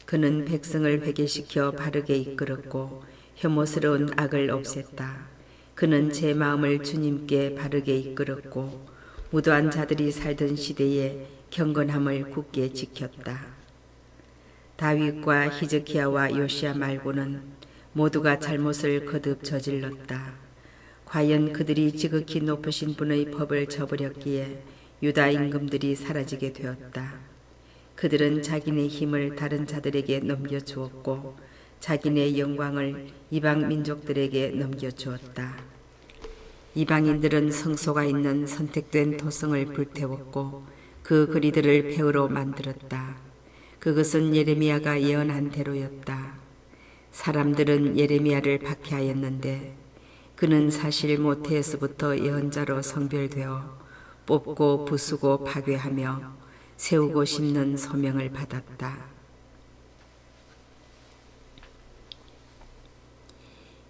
그는 백성을 회개시켜 바르게 이끌었고 혐오스러운 악을 없앴다. 그는 제 마음을 주님께 바르게 이끌었고 무도한 자들이 살던 시대에 경건함을 굳게 지켰다. 다윗과 히즈키야와 요시야 말고는 모두가 잘못을 거듭 저질렀다. 과연 그들이 지극히 높으신 분의 법을 저버렸기에 유다 임금들이 사라지게 되었다. 그들은 자기네 힘을 다른 자들에게 넘겨주었고 자기네 영광을 이방 민족들에게 넘겨주었다. 이방인들은 성소가 있는 선택된 토성을 불태웠고 그 그리들을 폐허로 만들었다. 그것은 예레미야가 예언한 대로였다. 사람들은 예레미야를 박해하였는데 그는 사실 모태에서부터 예언자로 성별되어 뽑고 부수고 파괴하며 세우고 심는 소명을 받았다.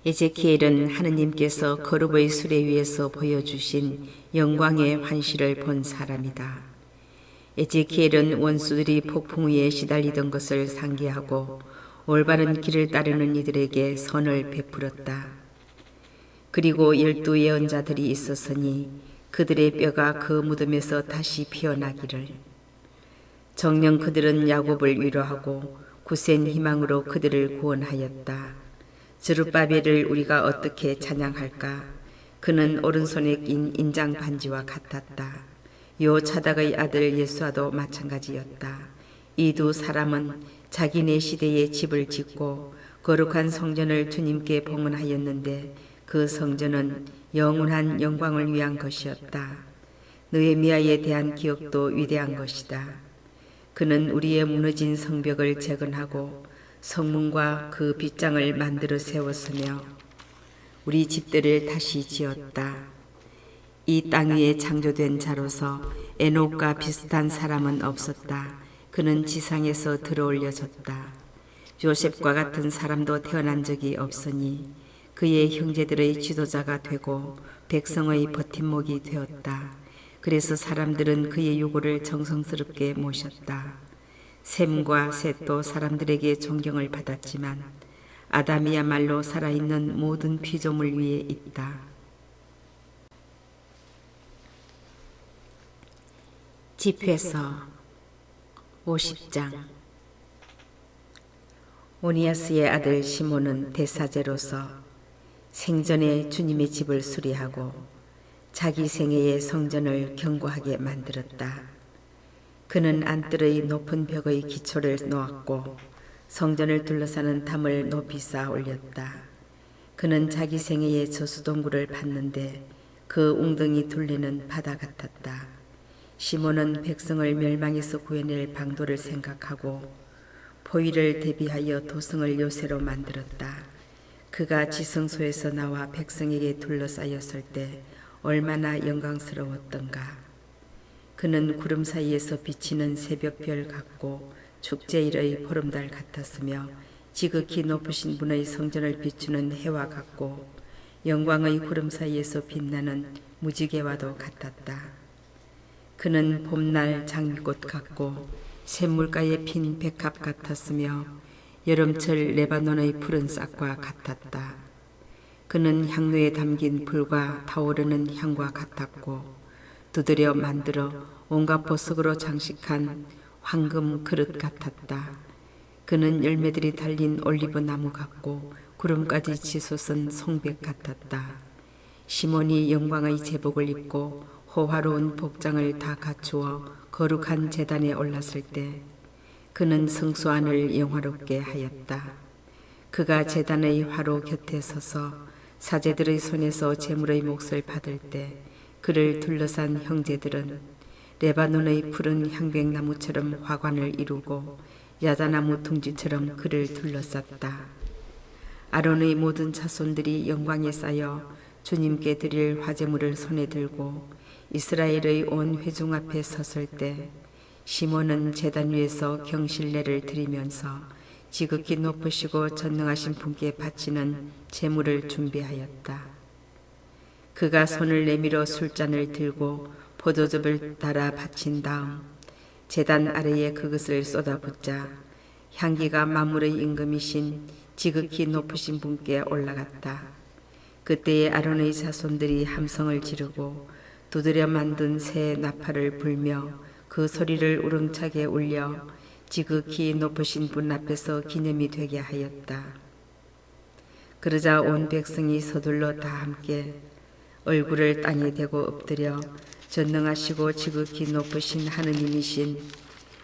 에제키엘은 하느님께서 거룩의 수레 위에서 보여주신 영광의 환시를 본 사람이다. 에제키엘은 원수들이 폭풍 위에 시달리던 것을 상기하고 올바른 길을 따르는 이들에게 선을 베풀었다. 그리고 12 예언자들이 있었으니 그들의 뼈가 그 무덤에서 다시 피어나기를. 정녕 그들은 야곱을 위로하고 굳센 희망으로 그들을 구원하였다. 스룹바벨을 우리가 어떻게 찬양할까? 그는 오른손에 낀 인장 반지와 같았다. 요차닥의 아들 예수와도 마찬가지였다. 이 두 사람은 자기네 시대에 집을 짓고 거룩한 성전을 주님께 봉헌하였는데 그 성전은 영원한 영광을 위한 것이었다. 느헤미야에 대한 기억도 위대한 것이다. 그는 우리의 무너진 성벽을 재건하고 성문과 그 빗장을 만들어 세웠으며 우리 집들을 다시 지었다. 이 땅 위에 창조된 자로서 에녹과 비슷한 사람은 없었다. 그는 지상에서 들어올려졌다. 요셉과 같은 사람도 태어난 적이 없으니 그의 형제들의 지도자가 되고 백성의 버팀목이 되었다. 그래서 사람들은 그의 요구를 정성스럽게 모셨다. 셈과 셋도 사람들에게 존경을 받았지만 아담이야말로 살아있는 모든 피조물 위에 있다. 집회서 50장. 오니아스의 아들 시몬은 대사제로서 생전에 주님의 집을 수리하고 자기 생애의 성전을 견고하게 만들었다. 그는 안뜰의 높은 벽의 기초를 놓았고 성전을 둘러싸는 담을 높이 쌓아 올렸다. 그는 자기 생애의 저수동굴을 팠는데 그 웅덩이 둘레는 바다 같았다. 시몬은 백성을 멸망에서 구해낼 방도를 생각하고 포위를 대비하여 도성을 요새로 만들었다. 그가 지성소에서 나와 백성에게 둘러싸였을 때 얼마나 영광스러웠던가. 그는 구름 사이에서 비치는 새벽별 같고 축제일의 보름달 같았으며 지극히 높으신 분의 성전을 비추는 해와 같고 영광의 구름 사이에서 빛나는 무지개와도 같았다. 그는 봄날 장미꽃 같고 샘물가에 핀 백합 같았으며 여름철 레바논의 푸른 싹과 같았다. 그는 향로에 담긴 불과 타오르는 향과 같았고 두드려 만들어 온갖 보석으로 장식한 황금 그릇 같았다. 그는 열매들이 달린 올리브 나무 같고 구름까지 치솟은 송백 같았다. 시몬이 영광의 제복을 입고 호화로운 복장을 다 갖추어 거룩한 제단에 올랐을 때 그는 성소 안을 영화롭게 하였다. 그가 제단의 화로 곁에 서서 사제들의 손에서 제물의 몫을 받을 때 그를 둘러싼 형제들은 레바논의 푸른 향백나무처럼 화관을 이루고 야자나무 둥지처럼 그를 둘러쌌다. 아론의 모든 자손들이 영광에 쌓여 주님께 드릴 화제물을 손에 들고 이스라엘의 온 회중 앞에 섰을 때 시몬은 제단 위에서 경실례를 드리면서 지극히 높으시고 전능하신 분께 바치는 제물을 준비하였다. 그가 손을 내밀어 술잔을 들고 포도즙을 달아 바친 다음 제단 아래에 그것을 쏟아붓자 향기가 만물의 임금이신 지극히 높으신 분께 올라갔다. 그때에 아론의 자손들이 함성을 지르고 두드려 만든 새 나팔을 불며 그 소리를 우렁차게 울려 지극히 높으신 분 앞에서 기념이 되게 하였다. 그러자 온 백성이 서둘러 다 함께 얼굴을 땅에 대고 엎드려 전능하시고 지극히 높으신 하느님이신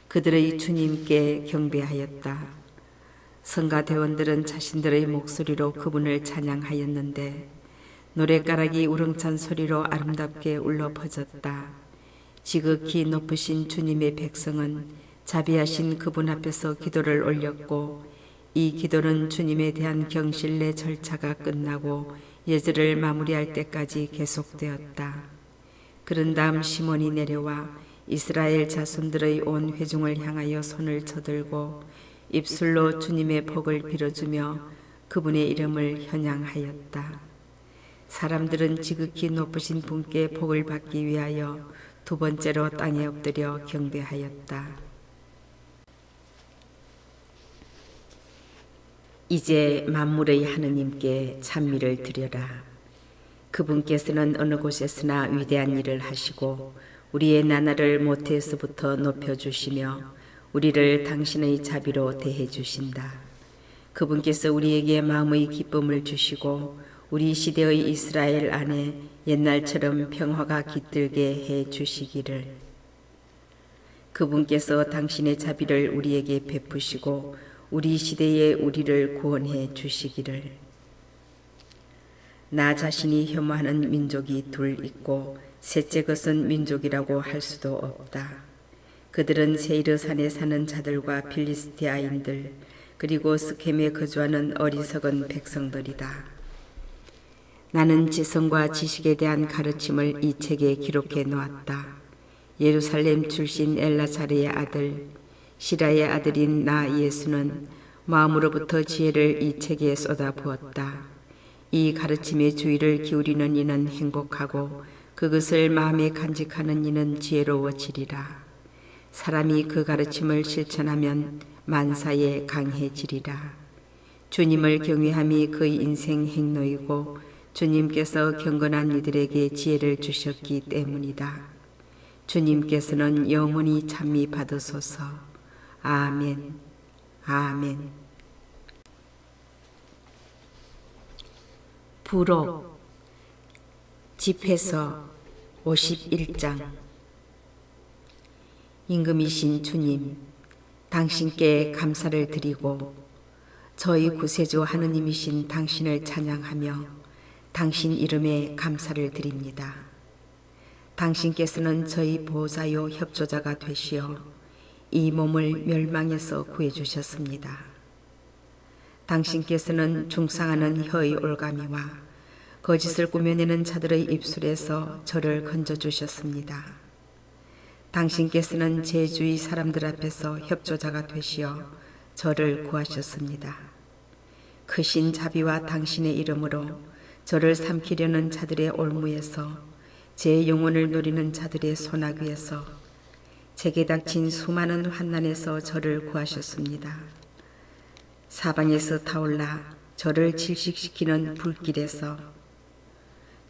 그들의 주님께 경배하였다. 성가대원들은 자신들의 목소리로 그분을 찬양하였는데 노랫가락이 우렁찬 소리로 아름답게 울려 퍼졌다. 지극히 높으신 주님의 백성은 자비하신 그분 앞에서 기도를 올렸고 이 기도는 주님에 대한 경실례 절차가 끝나고 예절을 마무리할 때까지 계속되었다. 그런 다음 시몬이 내려와 이스라엘 자손들의 온 회중을 향하여 손을 쳐들고 입술로 주님의 복을 빌어주며 그분의 이름을 현양하였다. 사람들은 지극히 높으신 분께 복을 받기 위하여 두 번째로 땅에 엎드려 경배하였다. 이제 만물의 하느님께 찬미를 드려라. 그분께서는 어느 곳에서나 위대한 일을 하시고 우리의 나날을 모태에서부터 높여주시며 우리를 당신의 자비로 대해주신다. 그분께서 우리에게 마음의 기쁨을 주시고 우리 시대의 이스라엘 안에 옛날처럼 평화가 깃들게 해주시기를. 그분께서 당신의 자비를 우리에게 베푸시고 우리 시대에 우리를 구원해 주시기를. 나 자신이 혐오하는 민족이 둘 있고 셋째 것은 민족이라고 할 수도 없다. 그들은 세이르산에 사는 자들과 필리스티아인들 그리고 스켐에 거주하는 어리석은 백성들이다. 나는 지성과 지식에 대한 가르침을 이 책에 기록해 놓았다. 예루살렘 출신 엘라사르의 아들 시라의 아들인 나 예수는 마음으로부터 지혜를 이 책에 쏟아부었다. 이 가르침에 주의를 기울이는 이는 행복하고 그것을 마음에 간직하는 이는 지혜로워지리라. 사람이 그 가르침을 실천하면 만사에 강해지리라. 주님을 경외함이 그의 인생 행로이고 주님께서 경건한 이들에게 지혜를 주셨기 때문이다. 주님께서는 영원히 찬미 받으소서. 아멘. 아멘. 부록 집회서 51장. 임금이신 주님, 당신께 감사를 드리고 저희 구세주 하느님이신 당신을 찬양하며 당신 이름에 감사를 드립니다. 당신께서는 저희 보호자요 협조자가 되시어 이 몸을 멸망에서 구해주셨습니다. 당신께서는 중상하는 혀의 올가미와 거짓을 꾸며내는 자들의 입술에서 저를 건져주셨습니다. 당신께서는 제 주위 사람들 앞에서 협조자가 되시어 저를 구하셨습니다. 크신 자비와 당신의 이름으로 저를 삼키려는 자들의 올무에서 제 영혼을 노리는 자들의 소나기에서 제게 닥친 수많은 환난에서 저를 구하셨습니다. 사방에서 타올라 저를 질식시키는 불길에서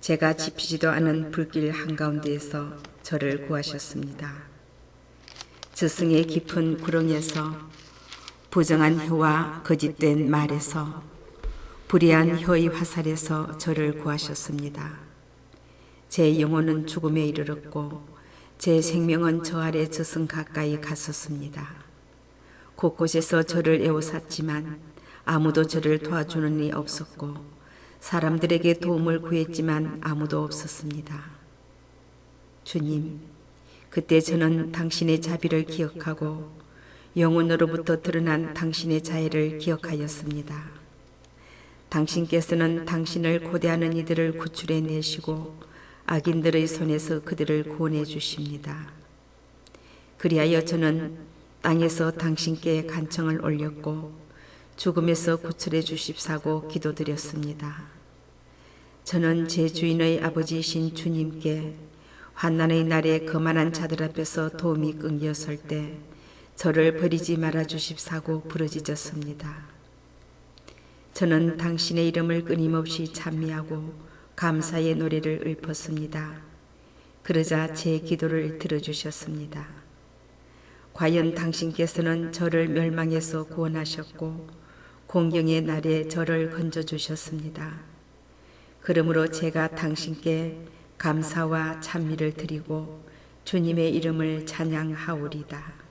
제가 짚히지도 않은 불길 한가운데에서 저를 구하셨습니다. 저승의 깊은 구렁에서 부정한 혀와 거짓된 말에서 불의한 혀의 화살에서 저를 구하셨습니다. 제 영혼은 죽음에 이르렀고 제 생명은 저 아래 저승 가까이 갔었습니다. 곳곳에서 저를 애워쌌지만 아무도 저를 도와주는 이 없었고 사람들에게 도움을 구했지만 아무도 없었습니다. 주님, 그때 저는 당신의 자비를 기억하고 영혼으로부터 드러난 당신의 자애를 기억하였습니다. 당신께서는 당신을 고대하는 이들을 구출해 내시고 악인들의 손에서 그들을 구원해 주십니다. 그리하여 저는 땅에서 당신께 간청을 올렸고 죽음에서 구출해 주십사고 기도드렸습니다. 저는 제 주인의 아버지이신 주님께 환난의 날에 거만한 자들 앞에서 도움이 끊겼을 때 저를 버리지 말아 주십사고 부르짖었습니다. 저는 당신의 이름을 끊임없이 찬미하고 감사의 노래를 읊었습니다. 그러자 제 기도를 들어주셨습니다. 과연 당신께서는 저를 멸망에서 구원하셨고 공경의 날에 저를 건져주셨습니다. 그러므로 제가 당신께 감사와 찬미를 드리고 주님의 이름을 찬양하오리다.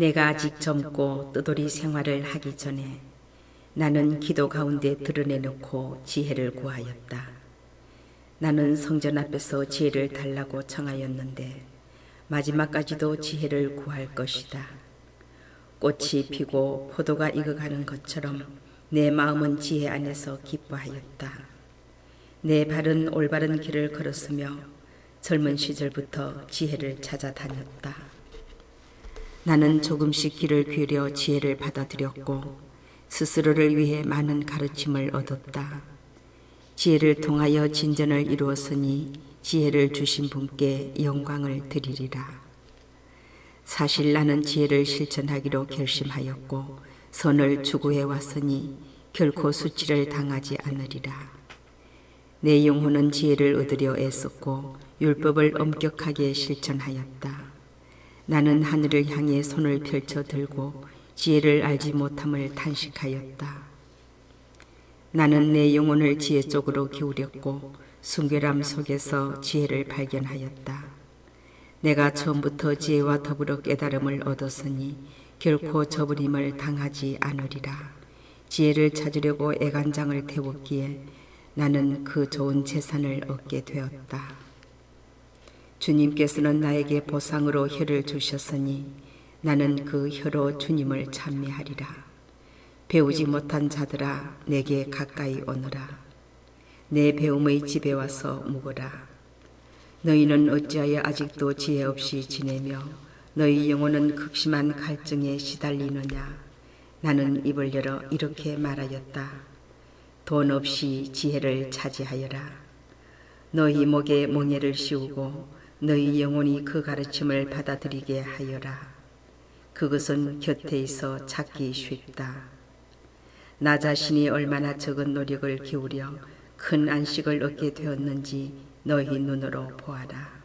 내가 아직 젊고 뜨돌이 생활을 하기 전에 나는 기도 가운데 드러내놓고 지혜를 구하였다. 나는 성전 앞에서 지혜를 달라고 청하였는데 마지막까지도 지혜를 구할 것이다. 꽃이 피고 포도가 익어가는 것처럼 내 마음은 지혜 안에서 기뻐하였다. 내 발은 올바른 길을 걸었으며 젊은 시절부터 지혜를 찾아다녔다. 나는 조금씩 길을 기울여 지혜를 받아들였고 스스로를 위해 많은 가르침을 얻었다. 지혜를 통하여 진전을 이루었으니 지혜를 주신 분께 영광을 드리리라. 사실 나는 지혜를 실천하기로 결심하였고 선을 추구해 왔으니 결코 수치를 당하지 않으리라. 내 영혼은 지혜를 얻으려 애썼고 율법을 엄격하게 실천하였다. 나는 하늘을 향해 손을 펼쳐 들고 지혜를 알지 못함을 탄식하였다. 나는 내 영혼을 지혜 쪽으로 기울였고 순결함 속에서 지혜를 발견하였다. 내가 처음부터 지혜와 더불어 깨달음을 얻었으니 결코 저버림을 당하지 않으리라. 지혜를 찾으려고 애간장을 태웠기에 나는 그 좋은 재산을 얻게 되었다. 주님께서는 나에게 보상으로 혀를 주셨으니 나는 그 혀로 주님을 찬미하리라. 배우지 못한 자들아 내게 가까이 오너라. 내 배움의 집에 와서 묵으라. 너희는 어찌하여 아직도 지혜 없이 지내며 너희 영혼은 극심한 갈증에 시달리느냐. 나는 입을 열어 이렇게 말하였다. 돈 없이 지혜를 차지하여라. 너희 목에 멍에를 씌우고 너희 영혼이 그 가르침을 받아들이게 하여라. 그것은 곁에 있어 찾기 쉽다. 나 자신이 얼마나 적은 노력을 기울여 큰 안식을 얻게 되었는지 너희 눈으로 보아라.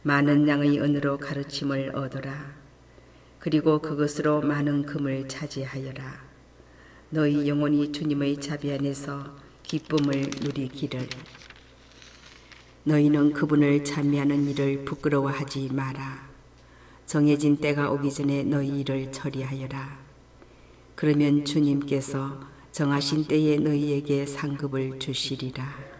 많은 양의 은으로 가르침을 얻어라. 그리고 그것으로 많은 금을 차지하여라. 너희 영혼이 주님의 자비 안에서 기쁨을 누리기를. 너희는 그분을 찬미하는 일을 부끄러워하지 마라. 정해진 때가 오기 전에 너희 일을 처리하여라. 그러면 주님께서 정하신 때에 너희에게 상급을 주시리라.